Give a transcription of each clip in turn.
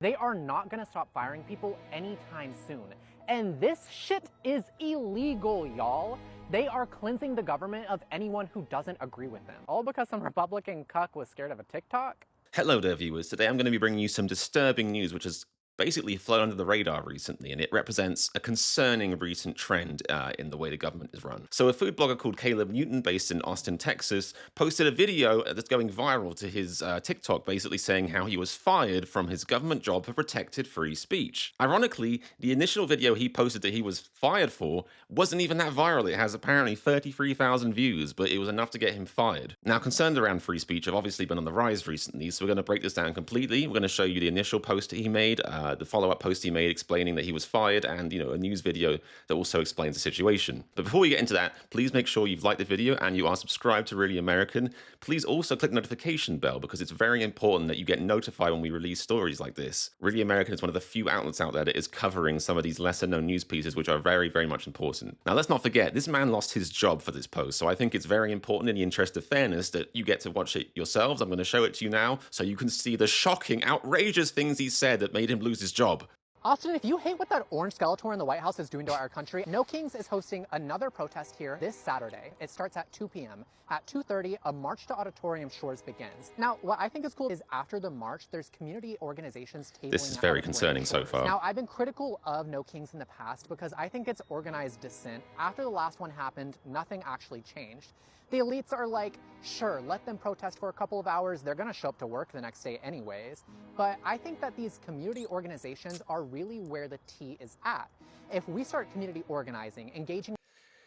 They are not gonna stop firing people anytime soon. And this shit is illegal, y'all. They are cleansing the government of anyone who doesn't agree with them. All because some Republican cuck was scared of a TikTok? Hello there, viewers. Today I'm going to be bringing you some disturbing news which has basically flown under the radar recently, and it represents a concerning recent trend in the way the government is run. So a food blogger called Caleb Newton, based in Austin, Texas, posted a video that's going viral to his TikTok, basically saying how he was fired from his government job for protected free speech. Ironically, the initial video he posted that he was fired for wasn't even that viral. It has apparently 33,000 views, but it was enough to get him fired. Now, concerns around free speech have obviously been on the rise recently, so we're going to break this down completely. We're going to show you the initial post that he made, the follow-up post he made explaining that he was fired, and a news video that also explains the situation. But before we get into that, please make sure you've liked the video and you are subscribed to Really American. Please also click the notification bell, because it's very important that you get notified when we release stories like this. Really American is one of the few outlets out there that is covering some of these lesser-known news pieces, which are very, very much important. Now, let's not forget, this man lost his job for this post, so I think it's very important, in the interest of fairness, that you get to watch it yourselves. I'm going to show it to you now so you can see the shocking, outrageous things he said that made him lose his job. Austin, if you hate what that orange Skeletor in the White House is doing to our country, No Kings is hosting another protest here this Saturday. It starts at 2 p.m. At 2:30, a march to Auditorium Shores begins. Now, what I think is cool is after the march, there's community organizations tabling. This is very concerning so far. Now, I've been critical of No Kings in the past because I think it's organized dissent. After the last one happened, nothing actually changed. The elites are like, sure, let them protest for a couple of hours. They're gonna show up to work the next day anyways. But I think that these community organizations are really where the tea is at. If we start community organizing, engaging.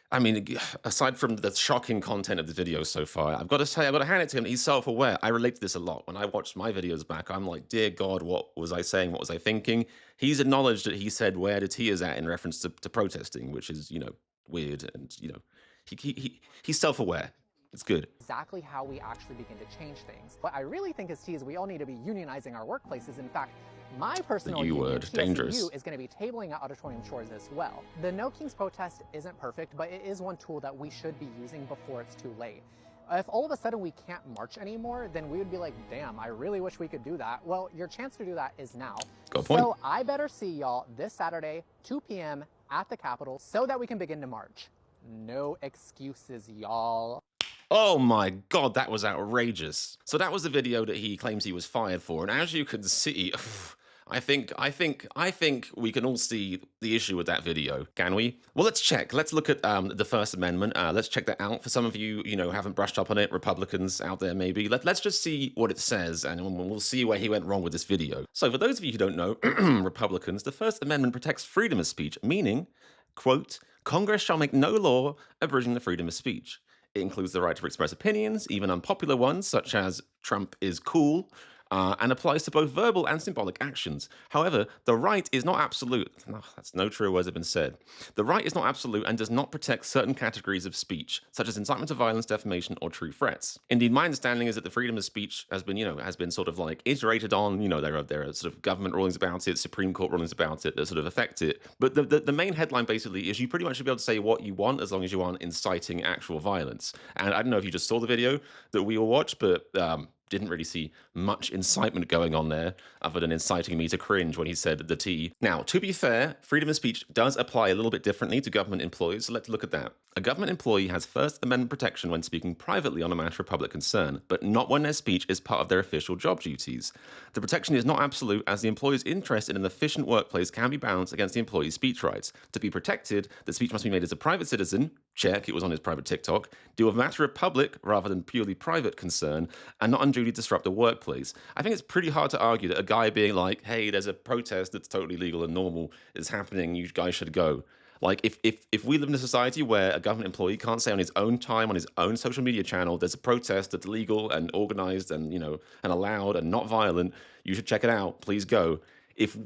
I mean, aside from the shocking content of the video so far, I've got to say, I've got to hand it to him. He's self-aware. I relate to this a lot. When I watched my videos back, I'm like, dear God, what was I saying? What was I thinking? He's acknowledged that he said where the tea is at in reference to protesting, which is, weird. And, he's self-aware. It's good. Exactly how we actually begin to change things. What I really think is tea is we all need to be unionizing our workplaces. In fact, my personal union, dangerous, is going to be tabling at Auditorium Shores as well. The No Kings protest isn't perfect, but it is one tool that we should be using before it's too late. If all of a sudden we can't march anymore, then we would be like, damn, I really wish we could do that. Well, your chance to do that is now. Good point. So I better see y'all this Saturday, 2 p.m. at the Capitol, so that we can begin to march. No excuses, y'all. Oh my God, that was outrageous. So that was the video that he claims he was fired for. And as you can see, I think we can all see the issue with that video, can we? Well, let's check. Let's look at the First Amendment. Let's check that out. For some of you, haven't brushed up on it, Republicans out there maybe. Let's just see what it says, and we'll see where he went wrong with this video. So for those of you who don't know, Republicans, the First Amendment protects freedom of speech, meaning, quote, Congress shall make no law abridging the freedom of speech. It includes the right to express opinions, even unpopular ones, such as Trump is cool, and applies to both verbal and symbolic actions. However, the right is not absolute. That's no true words have been said. The right is not absolute and does not protect certain categories of speech, such as incitement to violence, defamation, or true threats. Indeed, my understanding is that the freedom of speech has been sort of like iterated on. There are sort of government rulings about it, Supreme Court rulings about it that sort of affect it. But the main headline basically is you pretty much should be able to say what you want as long as you aren't inciting actual violence. And I don't know if you just saw the video that we all watched, but didn't really see much incitement going on there, other than inciting me to cringe when he said the T. Now, to be fair, freedom of speech does apply a little bit differently to government employees, so let's look at that. A government employee has First Amendment protection when speaking privately on a matter of public concern, but not when their speech is part of their official job duties. The protection is not absolute, as the employer's interest in an efficient workplace can be balanced against the employee's speech rights. To be protected, the speech must be made as a private citizen, check, it was on his private TikTok, deal with a matter of public rather than purely private concern, and not unduly disrupt the workplace. I think it's pretty hard to argue that a guy being like, hey, there's a protest that's totally legal and normal is happening, you guys should go. Like, if we live in a society where a government employee can't say on his own time, on his own social media channel, there's a protest that's legal and organized and, and allowed and not violent, you should check it out, please go. If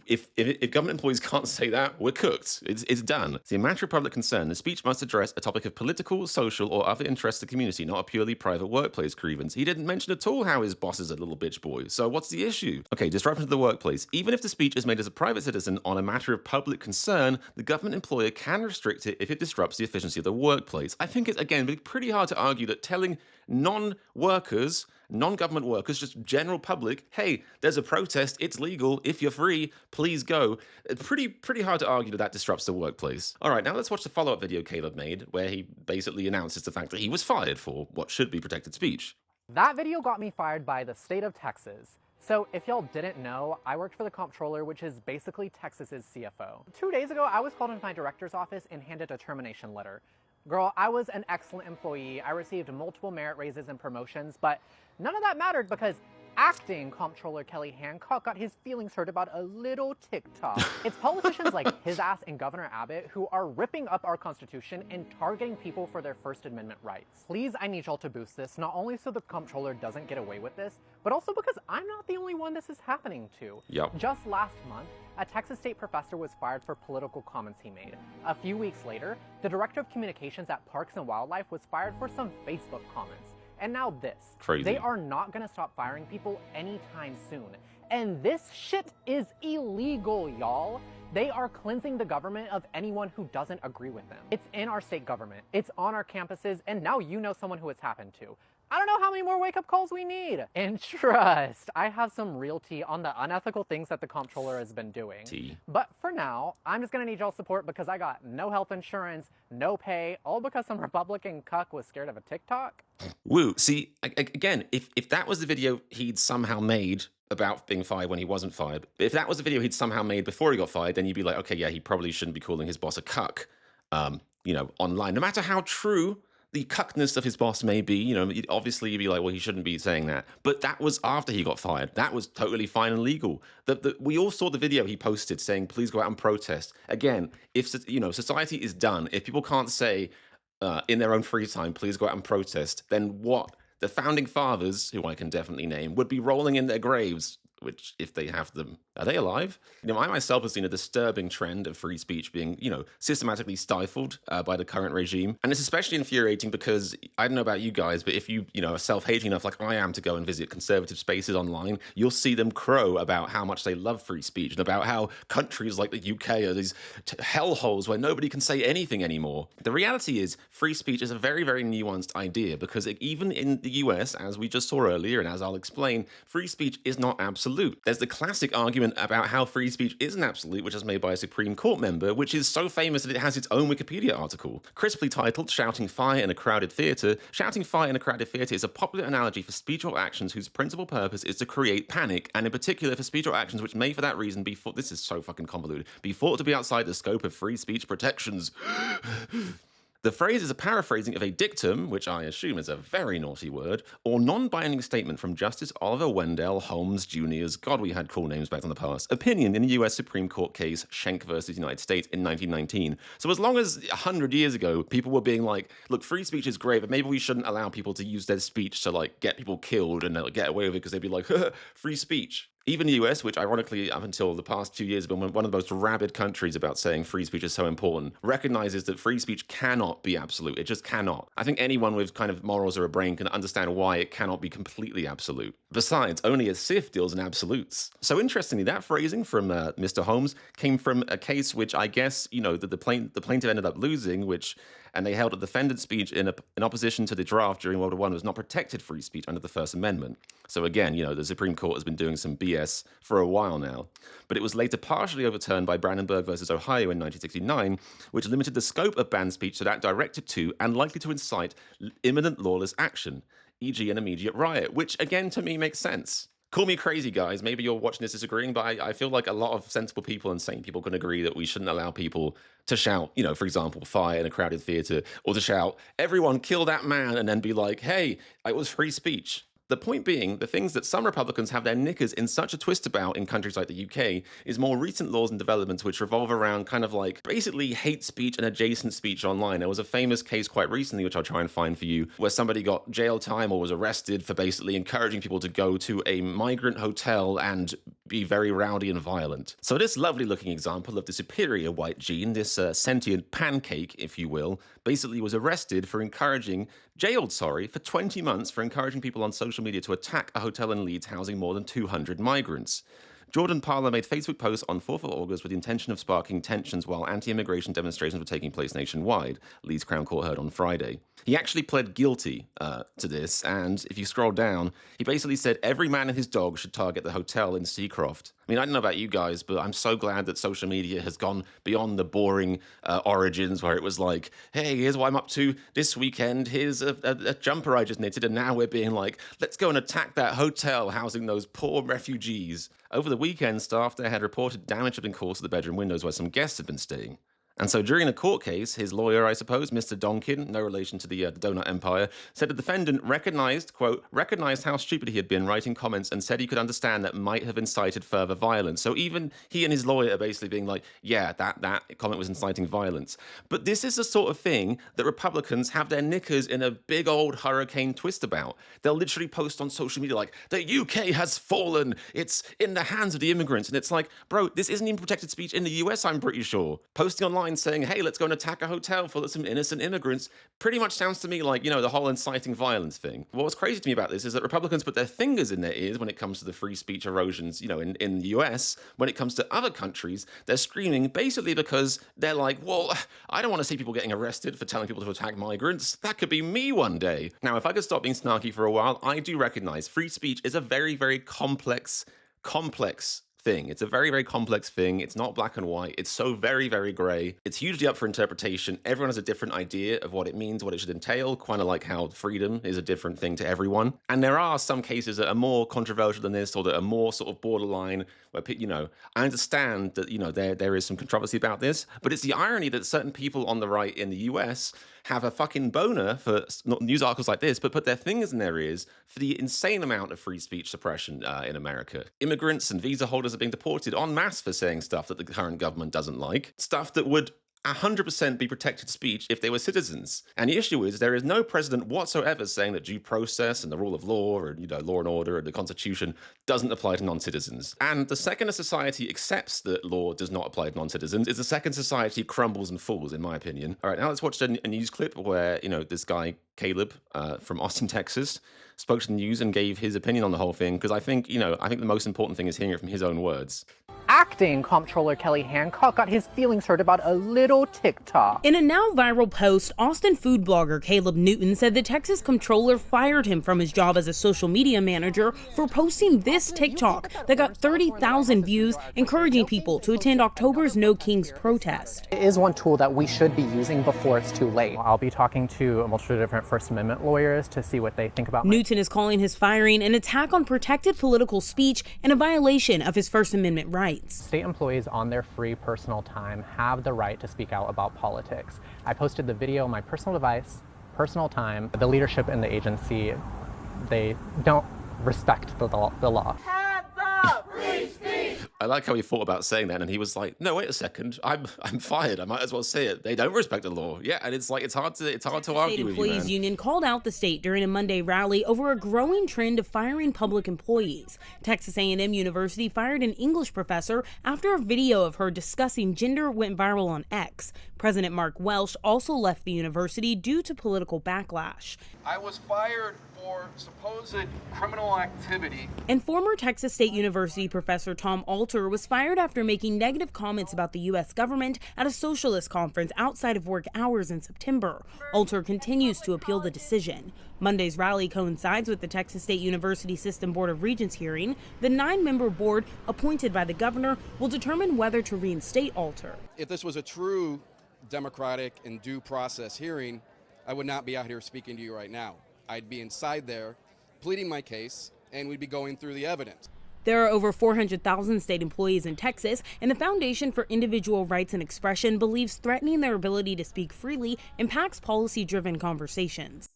government employees can't say that, we're cooked. It's done. It's a matter of public concern. The speech must address a topic of political, social, or other interest to the community, not a purely private workplace grievance. He didn't mention at all how his boss is a little bitch boy. So what's the issue? Okay, disruption to the workplace. Even if the speech is made as a private citizen on a matter of public concern, the government employer can restrict it if it disrupts the efficiency of the workplace. I think it's, again, pretty hard to argue that telling non-workers non-government workers, just general public, hey, there's a protest, it's legal, if you're free, please go. Pretty hard to argue that disrupts the workplace. All right, now let's watch the follow-up video Caleb made, where he basically announces the fact that he was fired for what should be protected speech. That video got me fired by the state of Texas. So if y'all didn't know, I worked for the comptroller, which is basically Texas's CFO. 2 days ago, I was called into my director's office and handed a termination letter. Girl, I was an excellent employee. I received multiple merit raises and promotions, but none of that mattered because acting comptroller Kelly Hancock got his feelings hurt about a little TikTok. It's politicians like his ass and Governor Abbott who are ripping up our Constitution and targeting people for their First Amendment rights. Please, I need y'all to boost this, not only so the comptroller doesn't get away with this, but also because I'm not the only one this is happening to. Yep. Just last month, a Texas State professor was fired for political comments he made. A few weeks later, the director of communications at Parks and Wildlife was fired for some Facebook comments. And now this. Crazy. They are not gonna stop firing people anytime soon. And this shit is illegal, y'all. They are cleansing the government of anyone who doesn't agree with them. It's in our state government, it's on our campuses, and now you know someone who it's happened to. I don't know how many more wake-up calls we need. And trust, I have some real tea on the unethical things that the comptroller has been doing. But for now, I'm just gonna need y'all's support because I got no health insurance, no pay, all because some Republican cuck was scared of a TikTok. Woo. See, again, if that was the video he'd somehow made about being fired when he wasn't fired, if that was the video he'd somehow made before he got fired, then you'd be like, okay, yeah, he probably shouldn't be calling his boss a cuck, online. No matter how true the cuckness of his boss may be, obviously you'd be like, well, he shouldn't be saying that. But that was after he got fired. That was totally fine and legal. We all saw the video he posted saying, please go out and protest. Again, if, society is done, if people can't say in their own free time, please go out and protest, then what? The founding fathers, who I can definitely name, would be rolling in their graves, which, if they have them, are they alive? I myself have seen a disturbing trend of free speech being, systematically stifled by the current regime. And it's especially infuriating because, I don't know about you guys, but if you, are self-hating enough like I am to go and visit conservative spaces online, you'll see them crow about how much they love free speech and about how countries like the UK are these hellholes where nobody can say anything anymore. The reality is, free speech is a very, very nuanced idea because even in the US, as we just saw earlier, and as I'll explain, free speech is not absolute. There's the classic argument about how free speech isn't absolute, which is made by a Supreme Court member, which is so famous that it has its own Wikipedia article. Crisply titled, Shouting Fire in a Crowded Theatre, shouting fire in a crowded theatre is a popular analogy for speech or actions whose principal purpose is to create panic, and in particular for speech or actions which may for that reason be thought, this is so fucking convoluted, be thought to be outside the scope of free speech protections. The phrase is a paraphrasing of a dictum, which I assume is a very naughty word, or non-binding statement from Justice Oliver Wendell Holmes Jr.'s, God, we had cool names back in the past, opinion in the US Supreme Court case Schenck versus United States in 1919. So as long as 100 years ago, people were being like, look, free speech is great, but maybe we shouldn't allow people to use their speech to, get people killed and get away with it because they'd be like, free speech. Even the US, which ironically up until the past 2 years has been one of the most rabid countries about saying free speech is so important, recognizes that free speech cannot be absolute. It just cannot. I think anyone with kind of morals or a brain can understand why it cannot be completely absolute. Besides, only a Sith deals in absolutes. So interestingly, that phrasing from Mr. Holmes came from a case which I guess, the plaintiff ended up losing, and they held a defendant's speech in opposition to the draft during World War I was not protected free speech under the First Amendment. So again, the Supreme Court has been doing some BS for a while now. But it was later partially overturned by Brandenburg versus Ohio in 1969, which limited the scope of banned speech to that directed to and likely to incite imminent lawless action, e.g. an immediate riot, which again to me makes sense. Call me crazy, guys. Maybe you're watching this disagreeing, but I feel like a lot of sensible people and sane people can agree that we shouldn't allow people to shout, for example, fire in a crowded theatre, or to shout, everyone kill that man, and then be like, hey, it was free speech. The point being, the things that some Republicans have their knickers in such a twist about in countries like the UK is more recent laws and developments which revolve around kind of basically hate speech and adjacent speech online. There was a famous case quite recently, which I'll try and find for you, where somebody got jail time or was arrested for basically encouraging people to go to a migrant hotel and be very rowdy and violent. So this lovely looking example of the superior white gene, this sentient pancake, if you will, basically was arrested for jailed for 20 months for encouraging people on social media to attack a hotel in Leeds housing more than 200 migrants. Jordan Parler made Facebook posts on 4th of August with the intention of sparking tensions while anti-immigration demonstrations were taking place nationwide, Leeds Crown Court heard on Friday. He actually pled guilty to this, and if you scroll down, he basically said every man and his dog should target the hotel in Seacroft. I mean, I don't know about you guys, but I'm so glad that social media has gone beyond the boring origins where it was like, hey, here's what I'm up to this weekend, here's a jumper I just knitted, and now we're being like, let's go and attack that hotel housing those poor refugees. Over the weekend, staff there had reported damage had been caused to the bedroom windows where some guests had been staying. And so during a court case, his lawyer, I suppose, Mr. Donkin, no relation to the Donut Empire, said the defendant recognized, quote, recognized how stupid he had been writing comments and said he could understand that might have incited further violence. So even he and his lawyer are basically being like, yeah, that comment was inciting violence. But this is the sort of thing that Republicans have their knickers in a big old hurricane twist about. They'll literally post on social media like, the UK has fallen, it's in the hands of the immigrants. And it's like, bro, this isn't even protected speech in the US, I'm pretty sure. Posting online saying, hey, let's go and attack a hotel full of some innocent immigrants pretty much sounds to me like, you know, the whole inciting violence thing. What's crazy to me about this is that Republicans put their fingers in their ears when it comes to the free speech erosions, you know, in the US. When it comes to other countries, they're screaming basically because they're like, well, I don't want to see people getting arrested for telling people to attack migrants. That could be me one day. Now, if I could stop being snarky for a while, I do recognize free speech is a very, very complex thing. It's a very, very complex thing. It's not black and white. It's so very, very gray. It's hugely up for interpretation. Everyone has a different idea of what it means, what it should entail, kind of like how freedom is a different thing to everyone. And there are some cases that are more controversial than this or that are more sort of borderline where, you know, I understand that, you know, there is some controversy about this, but it's the irony that certain people on the right in the US have a fucking boner for not news articles like this, but put their fingers in their ears for the insane amount of free speech suppression in America. Immigrants and visa holders are being deported en masse for saying stuff that the current government doesn't like, stuff that would 100% be protected speech if they were citizens. And the issue is there is no precedent whatsoever saying that due process and the rule of law or, you know, law and order and the Constitution doesn't apply to non-citizens. And the second a society accepts that law does not apply to non-citizens is the second society crumbles and falls, in my opinion. All right, now let's watch a news clip where, you know, this guy, Caleb, from Austin, Texas, spoke to the news and gave his opinion on the whole thing, because I think, you know, I think the most important thing is hearing it from his own words. Acting comptroller Kelly Hancock got his feelings hurt about a little TikTok. In a now viral post, Austin food blogger Caleb Newton said the Texas comptroller fired him from his job as a social media manager for posting this TikTok that got 30,000 views, encouraging people to attend October's No Kings protest. It is one tool that we should be using before it's too late. I'll be talking to a multitude of different First Amendment lawyers to see what they think about Newton is calling his firing an attack on protected political speech and a violation of his First Amendment rights. State employees on their free personal time have the right to speak out about politics. I posted the video on my personal device, personal time. The leadership in the agency, they don't respect the law. I like how he thought about saying that, and he was like, "No, wait a second, I'm fired. I might as well say it. They don't respect the law." Yeah, and it's like it's hard to argue with you, man. The Employees Union called out the state during a Monday rally over a growing trend of firing public employees. Texas A&M University fired an English professor after a video of her discussing gender went viral on X. President Mark Welsh also left the university due to political backlash. I was fired for supposed criminal activity. And former Texas State University professor Tom Alter was fired after making negative comments about the U.S. government at a socialist conference outside of work hours in September. Alter continues to appeal the decision. Monday's rally coincides with the Texas State University System Board of Regents hearing. The 9-member board appointed by the governor will determine whether to reinstate Alter. If this was a true democratic and due process hearing, I would not be out here speaking to you right now. I'd be inside there pleading my case, and we'd be going through the evidence. There are over 400,000 state employees in Texas, and the Foundation for Individual Rights and Expression believes threatening their ability to speak freely impacts policy-driven conversations.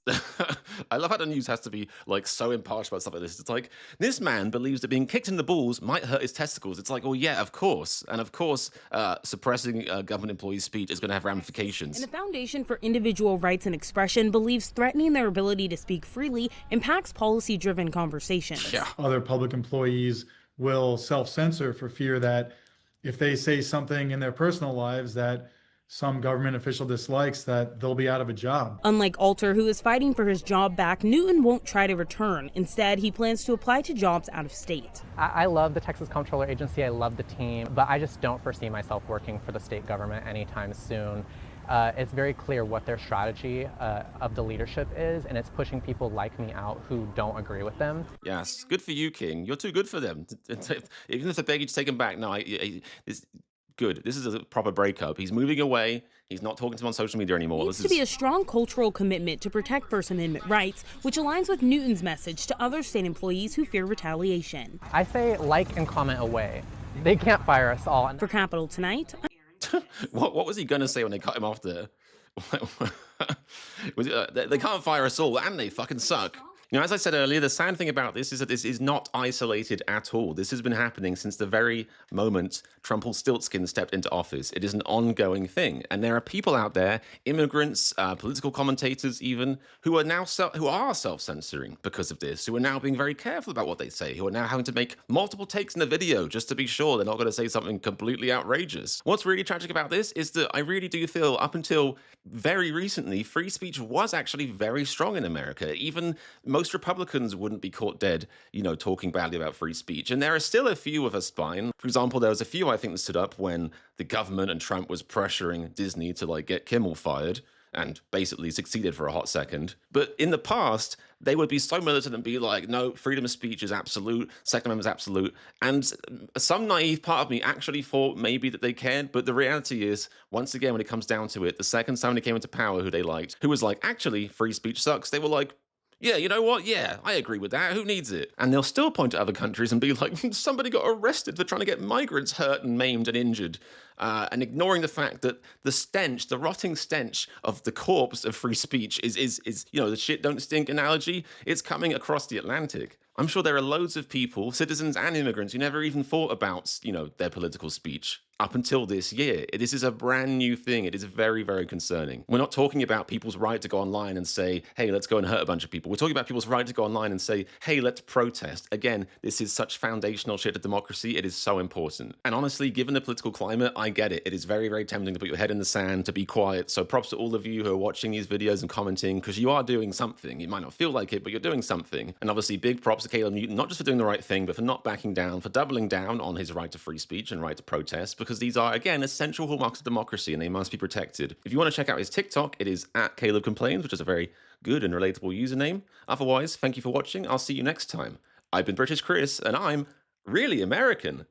I love how the news has to be like so impartial about stuff like this. It's like, this man believes that being kicked in the balls might hurt his testicles. It's like, well, yeah, of course. And of course, suppressing government employees' speech is going to have ramifications. And the Foundation for Individual Rights and Expression believes threatening their ability to speak freely impacts policy-driven conversations. Yeah. Other public employees will self-censor for fear that if they say something in their personal lives that some government official dislikes, that they'll be out of a job. Unlike Alter, who is fighting for his job back, Newton won't try to return. Instead, he plans to apply to jobs out of state. I love the Texas Comptroller Agency, I love the team, but I just don't foresee myself working for the state government anytime soon. It's very clear what their strategy of the leadership is, and it's pushing people like me out who don't agree with them. Yes, good for you, King. You're too good for them. Even if they beg you to take him back, no, it's good. This is a proper breakup. He's moving away. He's not talking to him on social media anymore. Needs to be a strong cultural commitment to protect First Amendment rights, which aligns with Newton's message to other state employees who fear retaliation. I say like and comment away. They can't fire us all. For Capitol Tonight, What was he going to say when they cut him off there? They can't fire us all, and they fucking suck. You know, as I said earlier, the sad thing about this is that this is not isolated at all. This has been happening since the very moment Trumpelstiltskin stepped into office. It is an ongoing thing. And there are people out there, immigrants, political commentators even, who are now self-censoring because of this, who are now being very careful about what they say, who are now having to make multiple takes in the video just to be sure they're not going to say something completely outrageous. What's really tragic about this is that I really do feel up until very recently, free speech was actually very strong in America. Even most Republicans wouldn't be caught dead, you know, talking badly about free speech. And there are still a few of us fine. For example, there was a few, I think, that stood up when the government and Trump was pressuring Disney to, like, get Kimmel fired, and basically succeeded for a hot second. But in the past, they would be so militant and be like, no, freedom of speech is absolute, Second Amendment is absolute. And some naive part of me actually thought maybe that they cared, but the reality is, once again, when it comes down to it, the second somebody came into power who they liked, who was like, actually, free speech sucks, they were like, yeah, you know what? Yeah, I agree with that. Who needs it? And they'll still point to other countries and be like, somebody got arrested for trying to get migrants hurt and maimed and injured. And ignoring the fact that the stench, the rotting stench of the corpse of free speech is you know, the shit don't stink analogy. It's coming across the Atlantic. I'm sure there are loads of people, citizens and immigrants, who never even thought about, you know, their political speech up until this year. This is a brand new thing. It is very, very concerning. We're not talking about people's right to go online and say, hey, let's go and hurt a bunch of people. We're talking about people's right to go online and say, hey, let's protest. Again, this is such foundational shit to democracy. It is so important. And honestly, given the political climate, I get it. It is very, very tempting to put your head in the sand, to be quiet. So props to all of you who are watching these videos and commenting, because you are doing something. You might not feel like it, but you're doing something. And obviously, big props to Caleb Newton, not just for doing the right thing, but for not backing down, for doubling down on his right to free speech and right to protest, because these are, again, essential hallmarks of democracy and they must be protected. If you want to check out his TikTok, it is @CalebComplains, which is a very good and relatable username. Otherwise, thank you for watching. I'll see you next time. I've been British Chris, and I'm really American.